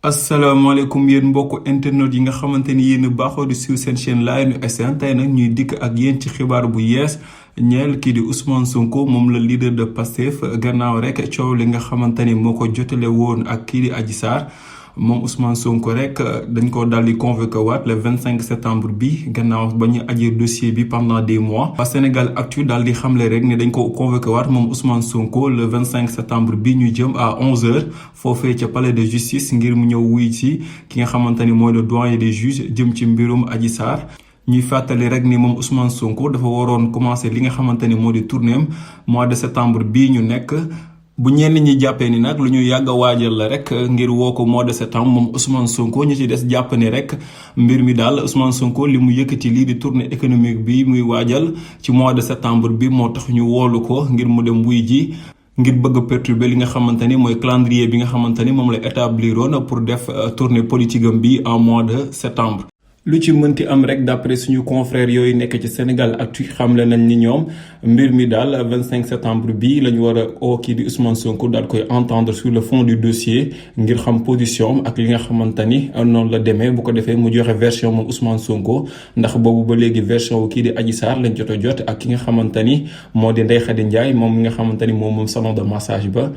asalaamaaleykum yéen mbokku internet yi nga xamante ni yéen baaxoo di suivre seen chaîne Lion SN tey nag ñuy dikk ak yéen ci xibaar bu yees ñeel kii di Ousmane Sonko moom la leader de Pastef gannaaw rek coow li nga xamante ni moo ko jotale woon ak kii di Adji Sarr moom Ousmane Sonko rek dañ ko daal di convoqué waat le 25 septembre bi gannaaw ba ñu ajee dossier bi pendant des mois. waa Sénégal Actu daal di xamle rek ne dañ ko convoqué waat moom Ousmane Sonko le 25 septembre bi ñu jëm à 11h foofee ca palais de justice ngir mu ñëw wuy ci ki nga xamante ni mooy le doyen des juges jëm ci mbirum Adji Sarr. ñuy fàttali rek ni moom Ousmane Sonko dafa waroon commencé li nga xamante ni moo di tournéem mois de septembre bii ñu nekk. bu ñenn ñi jàppee ni nag lu ñu yàgg a waajal la rek ngir woo ko mois de septembre moom Ousmane Sonko ñu ci des jàpp ni rek mbir mi daal Ousmane Sonko li mu yëkkati lii di tournée économique bi muy waajal ci mois de septembre bi moo tax ñu woolu ko ngir mu dem wuy ji. ngir bëgg a perturber li nga xamante ni mooy calendrier bi nga xamante ni moom la établiroon pour def tournée politique am bi en mois de septembre. lu ci mënti am rek d'après suñu confrères yooyu nekk ci Sénégal Actu xamle nañ ni ñoom mbir mi daal 25 septembre bi la ñu war a oo kii di Ousmane Sonko daal koy entendre sur le fond du dossier ngir xam position ak li nga xamante ni noonu la demee bu ko defee mu joxe version moom Ousmane Sonko ndax boobu ba léegi version wu kii di Adji Sarr lañ jot a jot ak ki nga xamante ni moo di Ndeye Khady Ndiaye moom mi nga xamante ni moom salon de massage ba.